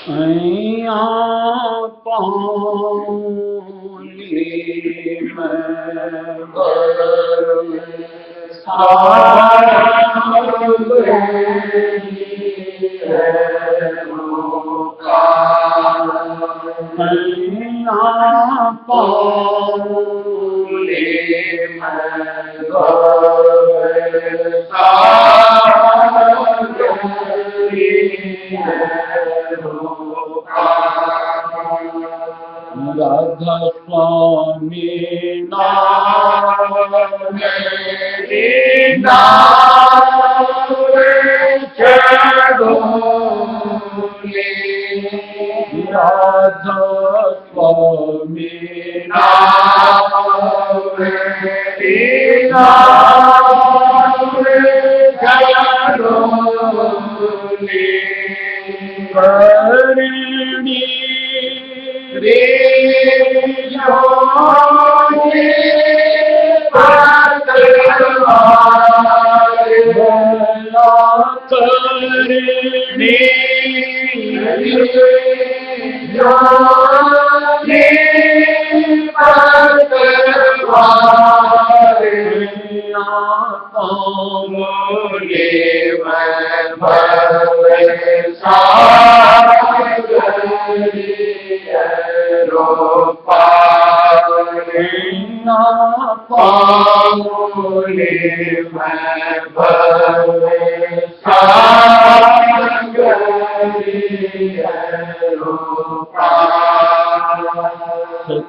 ऐया पाली में राधा स्वामी नाम राधा स्वामी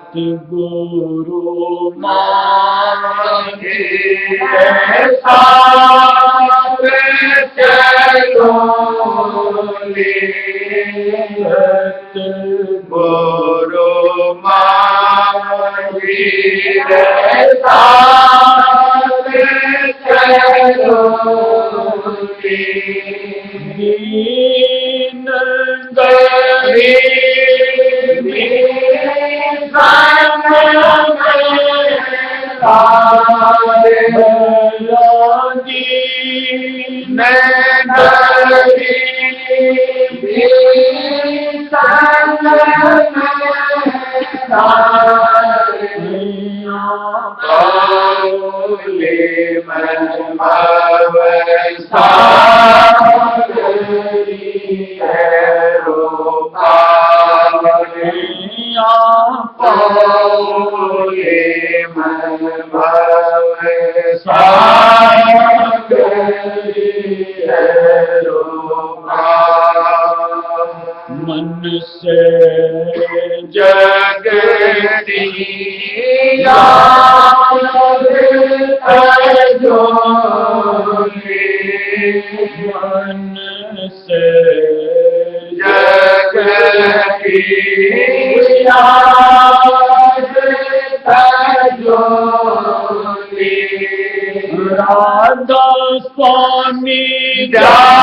सतगुरु मांगे सतगुरु मांगे दीन गरीब मन से जगदिया मन से जगदिया राधा स्वामी राधा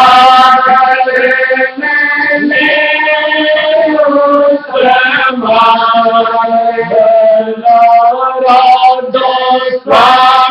स्वामी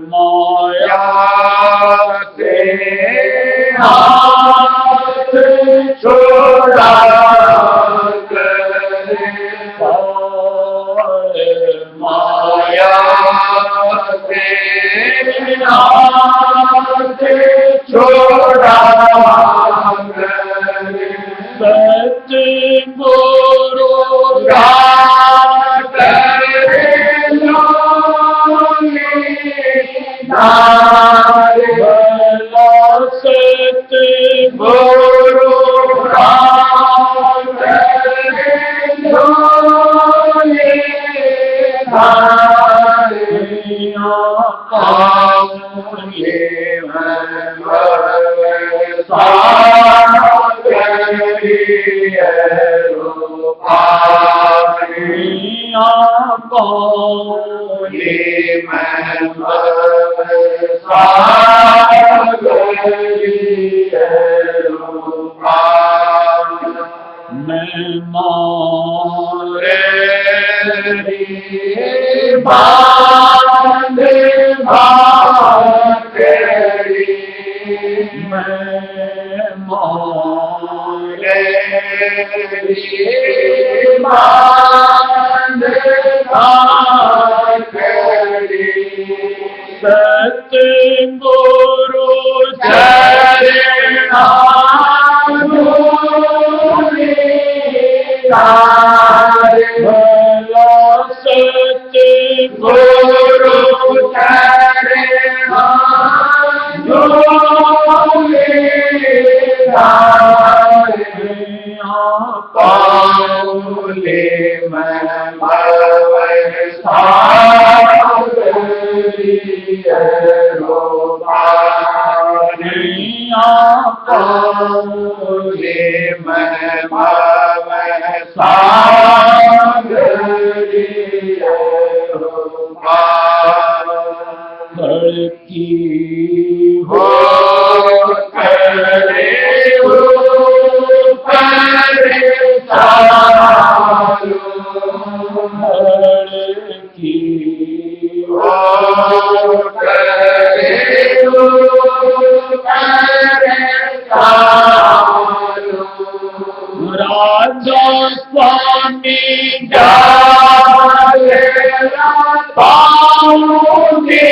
माया से हाथ छोड़ा माया से हाथ छोड़ा सतगुरु सतगुरु चरणा भला सतगुरु चरणा पाऊले की हो करे की हो राजा स्वामी जाए पाऊंगी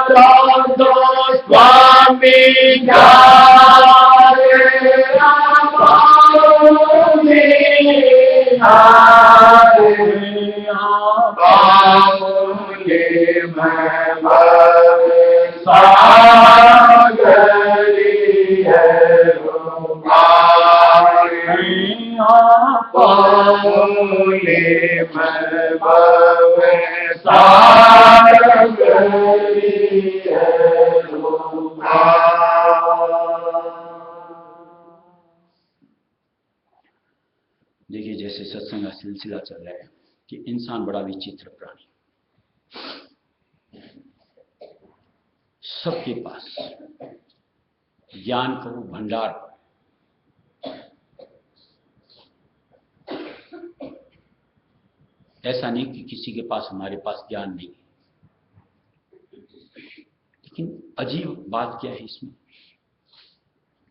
राजा स्वामी जाए पाऊंगी पाऊंगे देखिए, जैसे सत्संग का सिलसिला चल रहा है कि इंसान बड़ा विचित्र प्राणी, सबके पास ज्ञान का वो भंडार, ऐसा नहीं कि किसी के पास हमारे पास ज्ञान नहीं है। लेकिन अजीब बात क्या है इसमें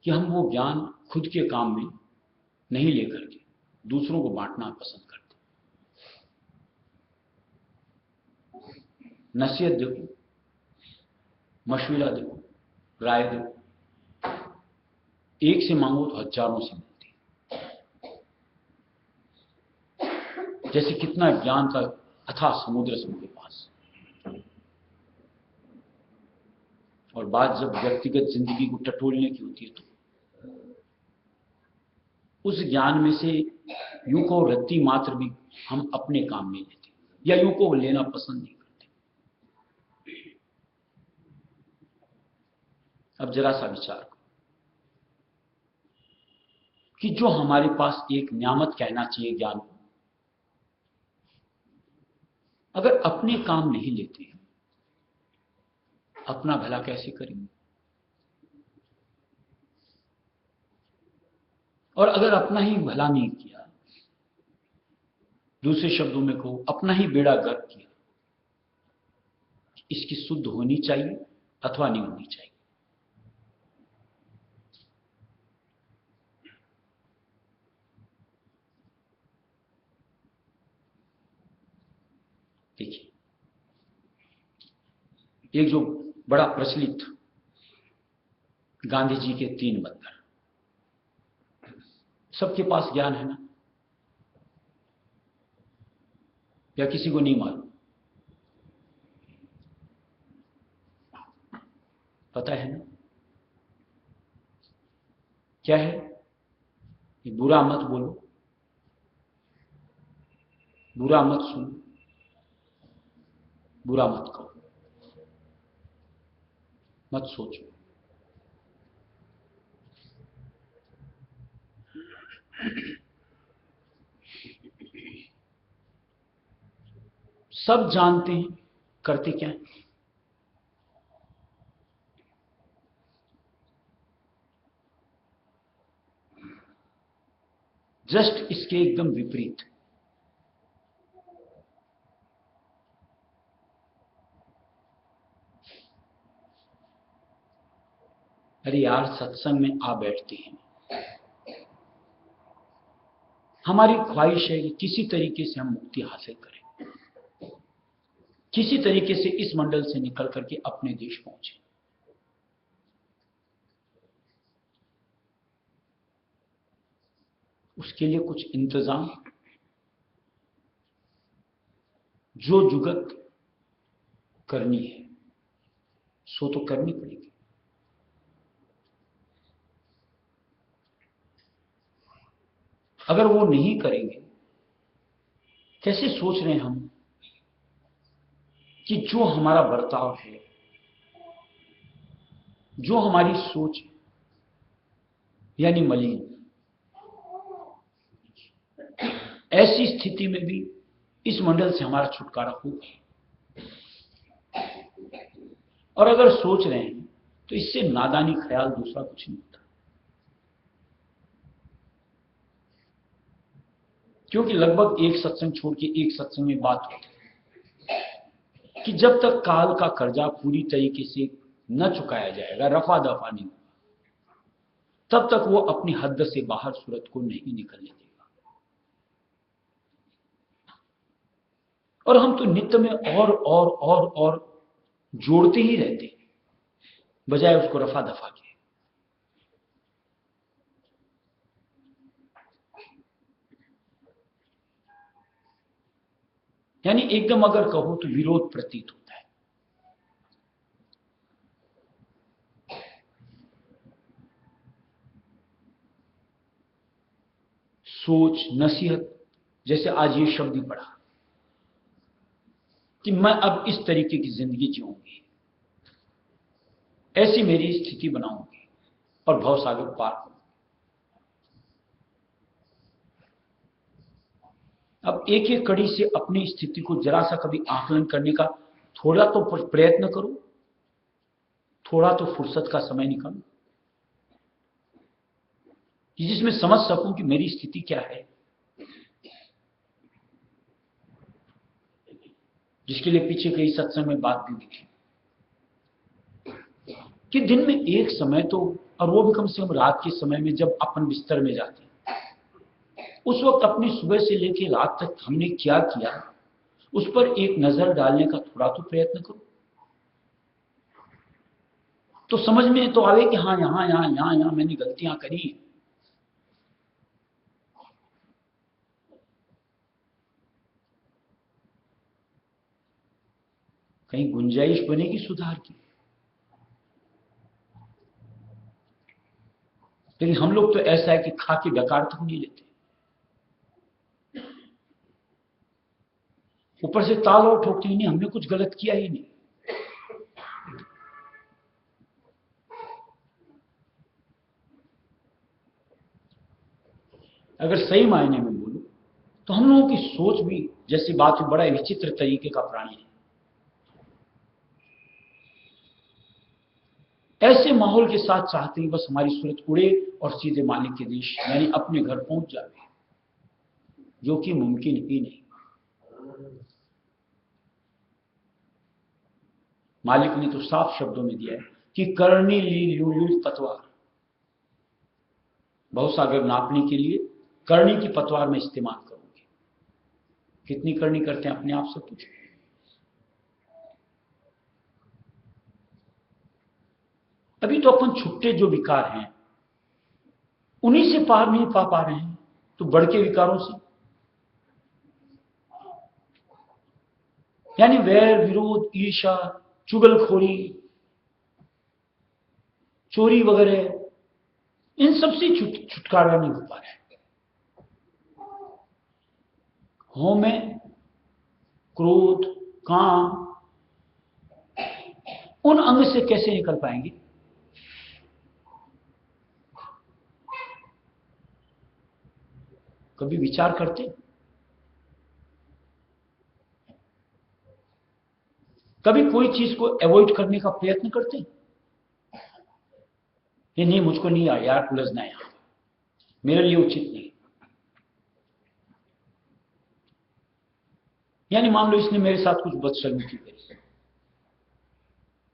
कि हम वो ज्ञान खुद के काम में नहीं लेकर के दूसरों को बांटना पसंद करते। नसीहत देखो, मशविरा देखो, राय देखो, एक से मांगो तो हजारों से मिलती है। जैसे कितना ज्ञान का अथाह समुद्र सबके पास, और बात जब व्यक्तिगत जिंदगी को टटोलने की होती है तो उस ज्ञान में से यूं को रत्ती मात्र भी हम अपने काम में लेते या यूं को लेना पसंद नहीं करते। अब जरा सा विचार करो कि जो हमारे पास एक नियामत कहना चाहिए ज्ञान को, अगर अपने काम नहीं लेते अपना भला कैसे करेंगे? और अगर अपना ही भला नहीं किया, दूसरे शब्दों में कहो अपना ही बेड़ा गर्क किया, इसकी शुद्ध होनी चाहिए अथवा नहीं होनी चाहिए। देखिए, एक जो बड़ा प्रचलित गांधी जी के 3 मंत्र, सबके पास ज्ञान है ना, या किसी को नहीं मालूम? पता है ना क्या है? कि बुरा मत बोलो, बुरा मत सुनो, बुरा मत कहो, मत सोचो। सब जानते हैं, करते क्या है? जस्ट इसके एकदम विपरीत। अरे यार, सत्संग में आ बैठते हैं, हमारी ख्वाहिश है कि किसी तरीके से हम मुक्ति हासिल करें, किसी तरीके से इस मंडल से निकल करके अपने देश पहुंचे। उसके लिए कुछ इंतजाम, जो जुगत करनी है सो तो करनी पड़ेगी। अगर वो नहीं करेंगे, कैसे सोच रहे हैं हम कि जो हमारा बर्ताव है, जो हमारी सोच है, यानी मलिन, ऐसी स्थिति में भी इस मंडल से हमारा छुटकारा होगा। और अगर सोच रहे हैं तो इससे नादानी ख्याल दूसरा कुछ नहीं होता। क्योंकि लगभग एक सत्संग छोड़ के एक सत्संग में बात होती है कि जब तक काल का कर्जा पूरी तरीके से न चुकाया जाएगा, रफा दफा नहीं होगा, तब तक वो अपनी हद से बाहर सूरत को नहीं निकलने देगा। और हम तो नित्य में और जोड़ते ही रहते हैं, बजाय उसको रफा दफा के। यानी एकदम अगर कहो तो विरोध प्रतीत होता है। सोच, नसीहत, जैसे आज ये शब्द ही पढ़ा कि मैं अब इस तरीके की जिंदगी जीऊंगी, ऐसी मेरी स्थिति बनाऊंगी और भवसागर पार करूंगी। अब एक एक कड़ी से अपनी स्थिति को जरा सा कभी आकलन करने का थोड़ा तो प्रयत्न करो, थोड़ा तो फुर्सत का समय निकालो कि जिसमें समझ सकूं कि मेरी स्थिति क्या है, जिसके लिए पीछे कई सत्संग में बात भी लिखी कि दिन में एक समय तो, और वो भी कम से कम रात के समय में जब अपन बिस्तर में जाते हैं, उस वक्त अपनी सुबह से लेकर रात तक हमने क्या किया उस पर एक नजर डालने का थोड़ा तो प्रयत्न करो, तो समझ में तो आवे कि हाँ यहां मैंने गलतियां करी। कहीं गुंजाइश बनेगी सुधार की। लेकिन हम लोग तो ऐसा है कि खा के डकार तक नहीं लेते, ऊपर से ताल और ठोकते ही नहीं, हमने कुछ गलत किया ही नहीं। अगर सही मायने में बोलो तो हम लोगों की सोच भी, जैसी बात है, बड़ा विचित्र तरीके का प्राणी है। ऐसे माहौल के साथ चाहते हैं बस हमारी सूरत उड़े और सीधे मालिक के देश यानी अपने घर पहुंच जाए, जो कि मुमकिन ही नहीं। मालिक ने तो साफ शब्दों में दिया है कि करनी ली लूलू पतवार, भवसागर नापने के लिए करनी की पतवार में इस्तेमाल करूंगी। कितनी करनी करते हैं अपने आप से पूछो। अभी तो अपन छुट्टे जो विकार हैं उन्हीं से पार नहीं पा रहे हैं, तो बढ़ के विकारों से, यानी वैर, विरोध, ईर्ष्या, चुगलखोरी, चोरी वगैरह, इन सब से छुटकारा नहीं हो पा रहा है। हो में क्रोध, काम, उन अंग से कैसे निकल पाएंगे? कभी विचार करते? कभी कोई चीज को अवॉइड करने का प्रयत्न करते? ये नहीं, मुझको नहीं आया यार उलझना, यहां मेरे लिए उचित नहीं। यानी मान लो इसने मेरे साथ कुछ बदसलूकी करी,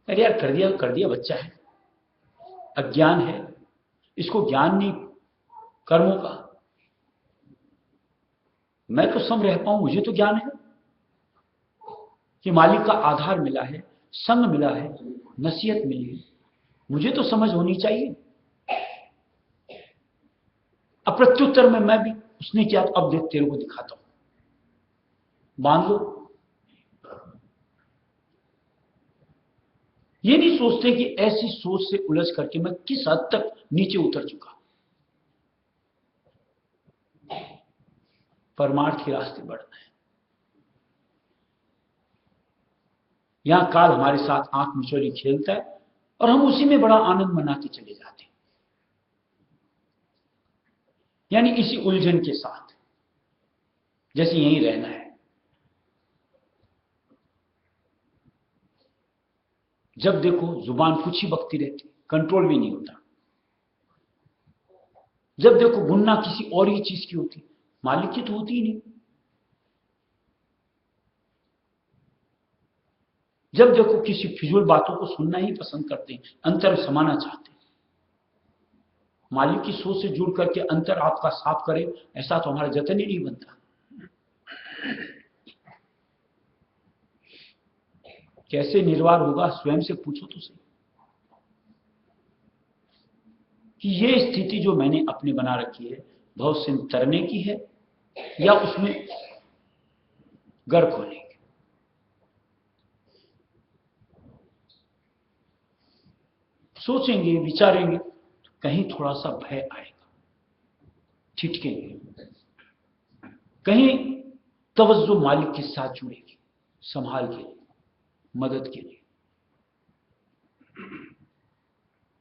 अरे यार कर दिया, बच्चा है, अज्ञान है, इसको ज्ञान नहीं कर्मों का। मैं तो सम रह पाऊं, मुझे तो ज्ञान है कि मालिक का आधार मिला है, संग मिला है, नसीहत मिली है, मुझे तो समझ होनी चाहिए। अब प्रत्युत्तर में मैं भी उसने क्या, अब देख तेरे को दिखाता हूं, बांध लो। ये नहीं सोचते कि ऐसी सोच से उलझ करके मैं किस हद तक नीचे उतर चुका। परमार्थ के रास्ते बढ़ना है। यहां काल हमारे साथ आंख मिचौली खेलता है और हम उसी में बड़ा आनंद मनाते चले जाते हैं। यानी इसी उलझन के साथ जैसे यहीं रहना है। जब देखो जुबान कुछ ही बकती रहती, कंट्रोल भी नहीं होता। जब देखो गुन्ना किसी और ही चीज की होती, मालिक की तो होती ही नहीं। जब देखो किसी फिजूल बातों को सुनना ही पसंद करते हैं, अंतर समाना चाहते हैं। मालिक की सोच से जुड़ करके अंतर आपका साफ करे, ऐसा तो हमारा जतन ही नहीं बनता। कैसे निर्वाह होगा, स्वयं से पूछो तो सही कि ये स्थिति जो मैंने अपनी बना रखी है, भव से तरने की है या उसमें गर्क होने की। सोचेंगे, विचारेंगे तो कहीं थोड़ा सा भय आएगा, छिटकेंगे, कहीं तवज्जो मालिक के साथ जुड़ेगी, संभाल के लिए, मदद के लिए।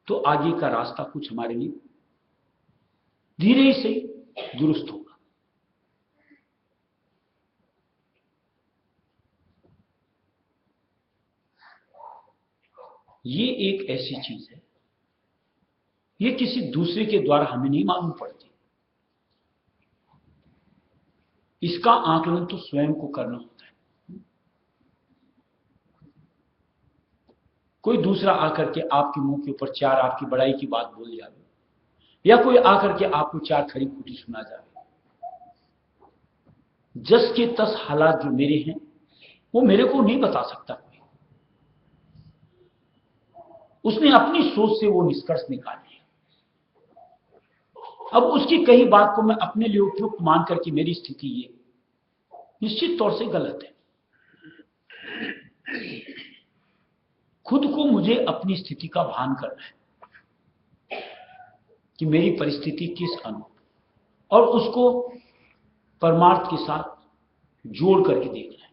तो आगे का रास्ता कुछ हमारे लिए धीरे ही से दुरुस्त होगा। ये एक ऐसी चीज है, ये किसी दूसरे के द्वारा हमें नहीं मालूम पड़ती। इसका आकलन तो स्वयं को करना होता है। कोई दूसरा आकर के आपके मुंह के ऊपर चार आपकी बड़ाई की बात बोल जाए, या कोई आकर के आपको चार खरी खूटी सुना जाए, जस के तस हालात जो मेरे हैं वो मेरे को नहीं बता सकता कोई। उसने अपनी सोच से वो निष्कर्ष निकाल लिया। अब उसकी कही बात को मैं अपने लिए उपयुक्त मान करके मेरी स्थिति ये निश्चित तौर से गलत है। खुद को मुझे अपनी स्थिति का भान करना है कि मेरी परिस्थिति किस अनुरूप, और उसको परमार्थ के साथ जोड़ करके देखना है।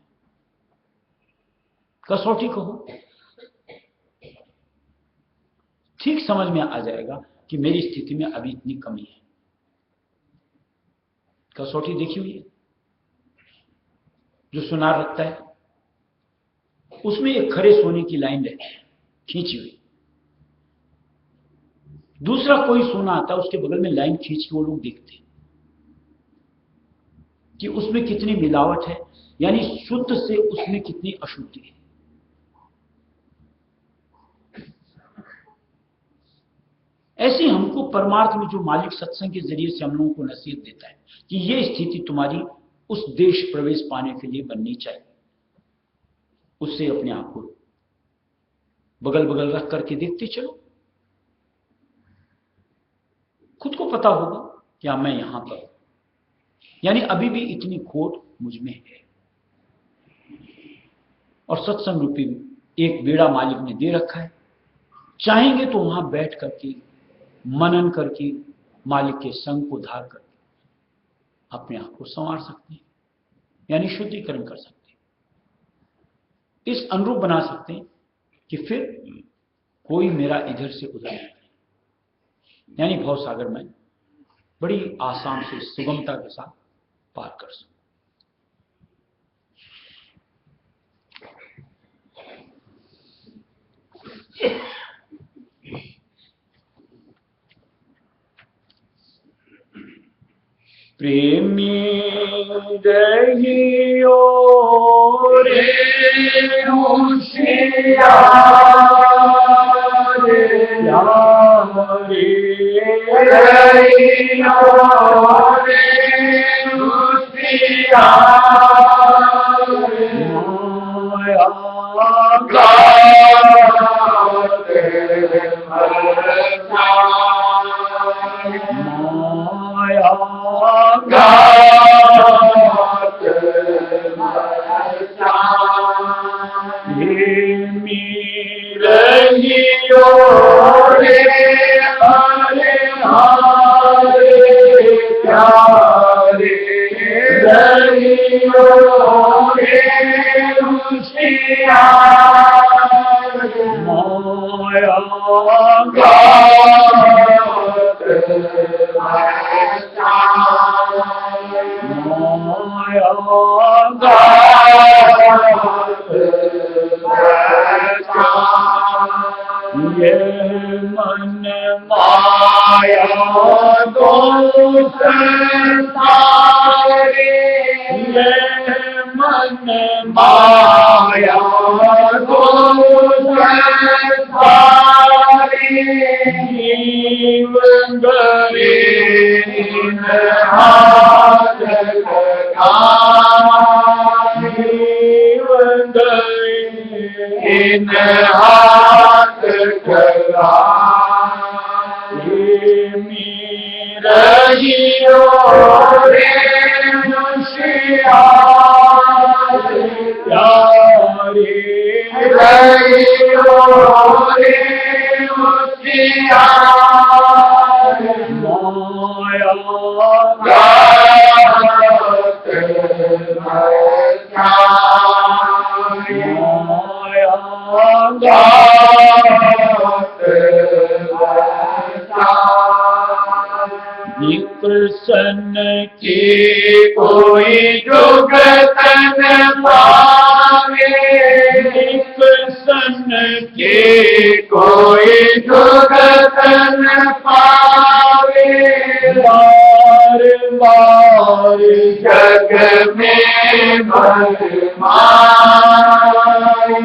कसौटी कहो, ठीक समझ में आ जाएगा कि मेरी स्थिति में अभी इतनी कमी है। कसौटी देखी हुई है, जो सुनार रखता है उसमें एक खरे सोने की लाइन रहती है खींची हुई, दूसरा कोई सोना आता है उसके बगल में लाइन खींच के वो लोग देखते हैं कि उसमें कितनी मिलावट है, यानी शुद्ध से उसमें कितनी अशुद्धि है। ऐसे हमको परमार्थ में जो मालिक सत्संग के जरिए से हम लोगों को नसीहत देता है कि ये स्थिति तुम्हारी उस देश प्रवेश पाने के लिए बननी चाहिए, उससे अपने आप को बगल बगल रख करके देखते चलो। खुद को पता होगा कि हाँ मैं यहां पर, यानी अभी भी इतनी खोट मुझ में है, और सत्संग रूपी एक बेड़ा मालिक ने दे रखा है। चाहेंगे तो वहां बैठ करके मनन करके मालिक के संग को धार करके अपने आप को संवार सकते हैं, यानी शुद्धिकरण कर सकते हैं, इस अनुरूप बना सकते हैं कि फिर कोई मेरा इधर से उधर नहीं, यानी भव सागर में बड़ी आसान से सुगमता के साथ पार कर सकूं। प्रेमी रहियो रे होशियार रहियो रे होशियार माया गात माया गात रहियो रे हरे हारे प्यारे रहियो रे होशियार माया गात माया ये मन माया दोष सारे ये मन माया दोष सारे जीवन गए हाथ जीवन इन हाथ करा रहियो रे होशियार प्यारे रहियो रे होशियार माया गात माया गात निकसन की कोई जुगतन पावे निकसन की कोई जुगतन पावे बार बार जग में भरमाए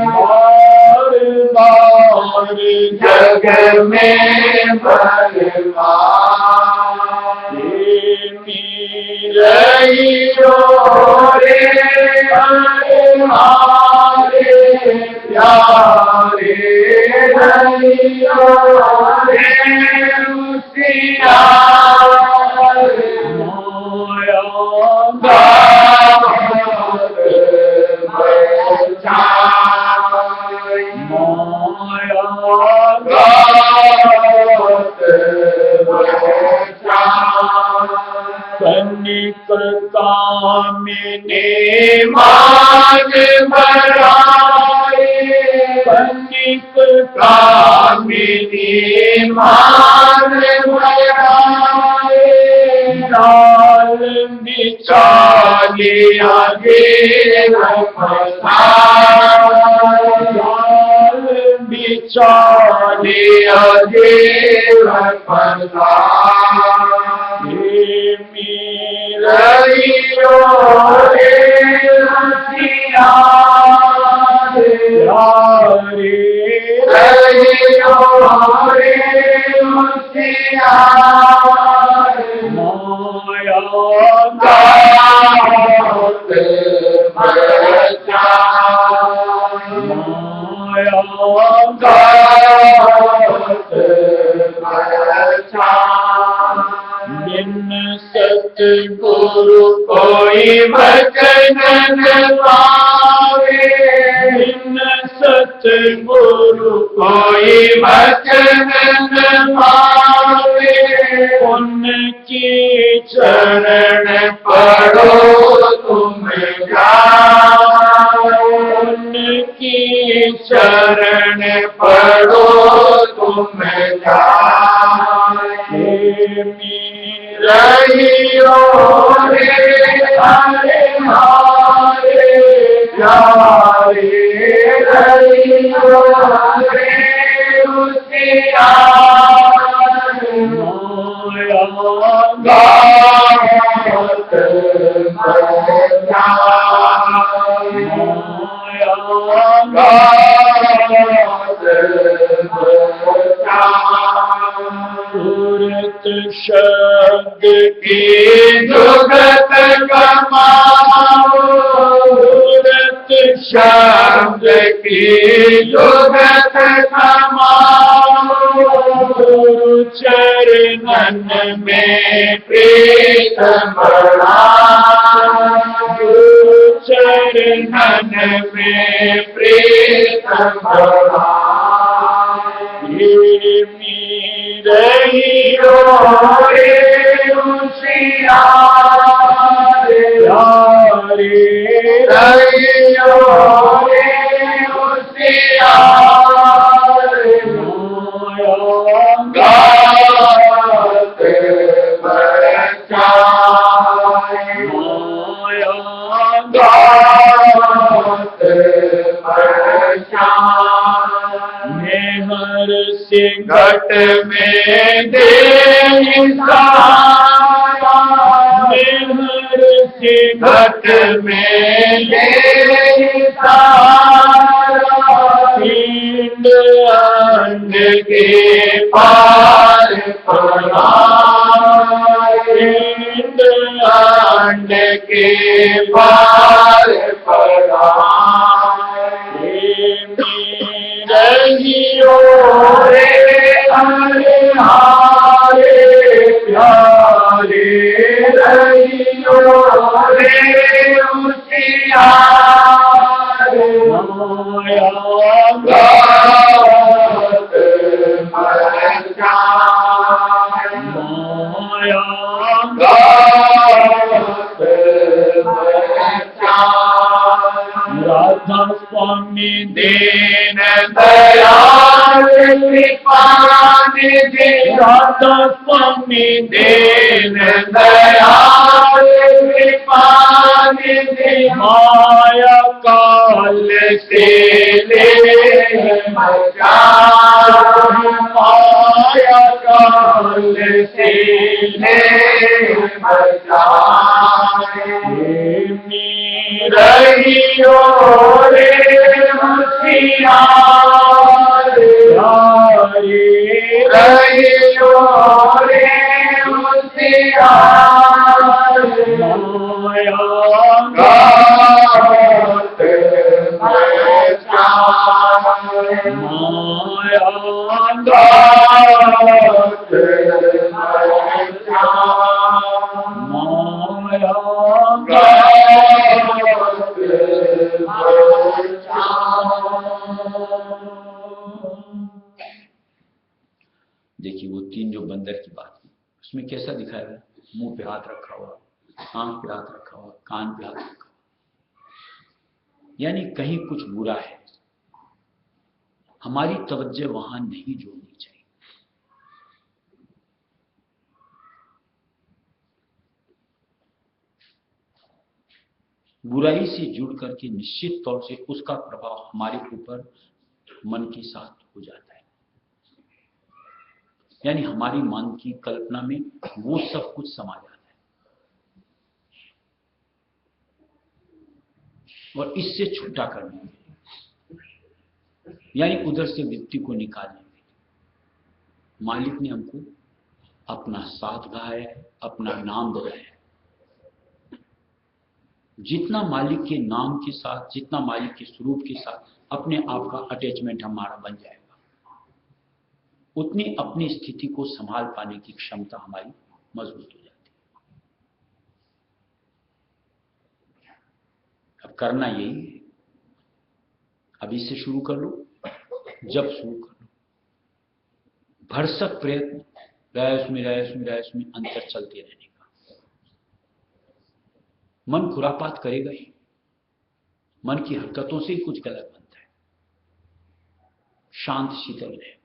बार बार जग में भरमाए रहियो रे हरे हारे प्यारे रहियो रे होशियार माया गात माया गात कनिक कामिनी मान बराए कनिक कामिनी मान बराए डाल बिछा चालिया गे डाल बिछा चालिया गे रहियो रे होशियार रहियो रे होशियार माया गात बचा माया गात बचा बिन सतगुरु गुरु कोई वचन न पावे बिन सतगुरु कोई वचन न पावे उनकी चरण पढ़ो तुम जाओ उनकी शरण शरण पड़ो तुम जाए रहियो रे हरे हारे प्यारे रहियो रे उसियार माया गावत बजाए माया गावत सूरत शब्द की जुगत कमाओ सूरत शब्द की जुगत कमाओ गुरु चरणन में प्रीत बढ़ाओ गुरु चरणन में प्रीत बढ़ाओ रहियो रे उसियारे यारे रहियो रे उसियारे माया गावत बचाए माया गावत बचाए मेहर सिंगट में दे मेहर सिंगट में दे पिंड अंड के पार पड़ाए पिंड अंड के पार पड़ाए रहियो रे हरे हारे प्यारे रहियो रे उसियारे माया गावत बजाए माया गावत बजाए राधा स्वामी दीन दयाल कृपानिधि राधा स्वामी दीन दयाल कृपानिधि माया काल से ले बचाए माया काल से ले बचाए रहियो रे उसियारे यारे रहियो रे उसियारे माया गावत बचाए माया गावत बचाए माया देखिए वो तीन जो बंदर की बात है उसमें कैसा दिखाया है मुंह पे हाथ रखा हुआ आंख पे हाथ रखा हुआ कान पे हाथ रखा हुआ यानी कहीं कुछ बुरा है हमारी तवज्जो वहां नहीं जोड़नी चाहिए बुराई से जुड़ करके निश्चित तौर से उसका प्रभाव हमारे ऊपर मन के साथ हो जाता है यानी हमारी मन की कल्पना में वो सब कुछ समा जाता है और इससे छुट्टा करने के लिए यानी उधर से वृत्ति को निकालने के लिए मालिक ने हमको अपना साथ गाया है अपना नाम बताया है जितना मालिक के नाम के साथ जितना मालिक के स्वरूप के साथ अपने आप का अटैचमेंट हमारा बन जाएगा उतनी अपनी स्थिति को संभाल पाने की क्षमता हमारी मजबूत हो जाती है अब करना यही है अभी से शुरू कर लो जब शुरू कर लो भरसक प्रयत्न रह में अंतर चलते रहने का मन खुरापात करेगा ही मन की हरकतों से ही कुछ गलत बनता है शांत शीतल रहेगा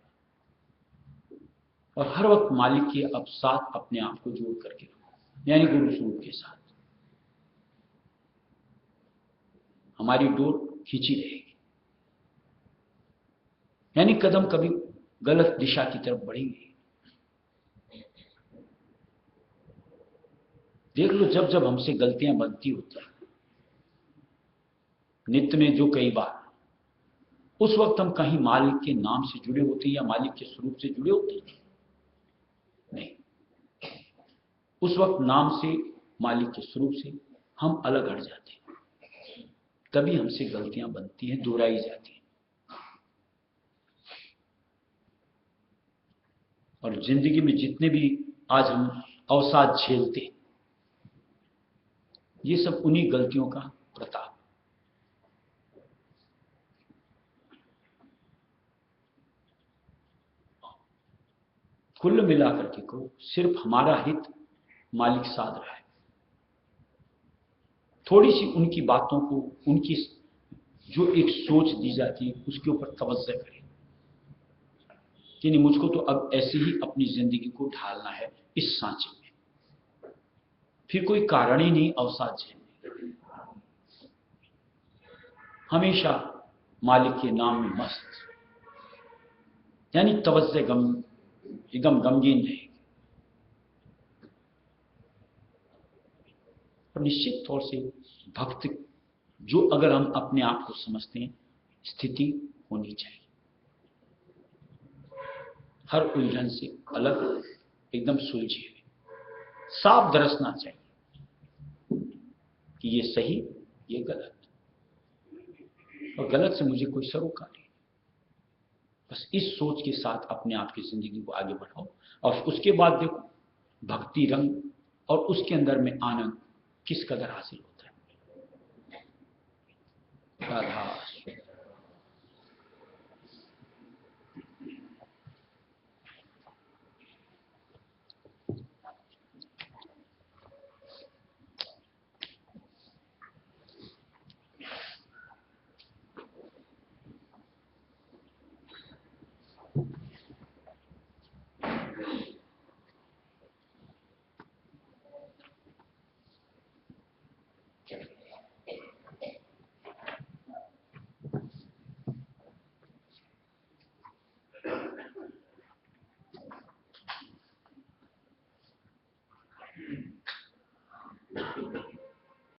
और हर वक्त मालिक के अब साथ अपने आप को जोड़ करके रखो, यानी गुरु स्वरूप के साथ हमारी डोर खींची रहेगी, यानी कदम कभी गलत दिशा की तरफ बढ़ेंगे। देख लो, जब जब हमसे गलतियां बनती होती हैं नित्य में, जो कई बार, उस वक्त हम कहीं मालिक के नाम से जुड़े होते हैं या मालिक के स्वरूप से जुड़े होते हैं? नहीं। उस वक्त नाम से, मालिक के स्वरूप से हम अलग हट जाते हैं, तभी हमसे गलतियां बनती हैं, दोहराई जाती हैं। और जिंदगी में जितने भी आज हम अवसाद झेलते हैं, ये सब उन्हीं गलतियों का प्रताप। कुल मिलाकर के को सिर्फ हमारा हित मालिक साध रहा है। थोड़ी सी उनकी बातों को, उनकी जो एक सोच दी जाती है उसके ऊपर तवज्जो करें कि नहीं, मुझको तो अब ऐसे ही अपनी जिंदगी को ढालना है इस सांचे में, फिर कोई कारण ही नहीं अवसाद झेलने, हमेशा मालिक के नाम में मस्त, यानी तवज्जो एकदम गमगीन रहेगी। और निश्चित तौर से भक्त जो, अगर हम अपने आप को समझते हैं, स्थिति होनी चाहिए हर उलझन से अलग, एकदम सुलझी हुई, साफ दरसना चाहिए कि ये सही, ये गलत, और गलत से मुझे कोई सरोकार नहीं। बस इस सोच के साथ अपने आप की जिंदगी को आगे बढ़ाओ, और उसके बाद देखो भक्ति रंग और उसके अंदर में आनंद किस कदर हासिल हो।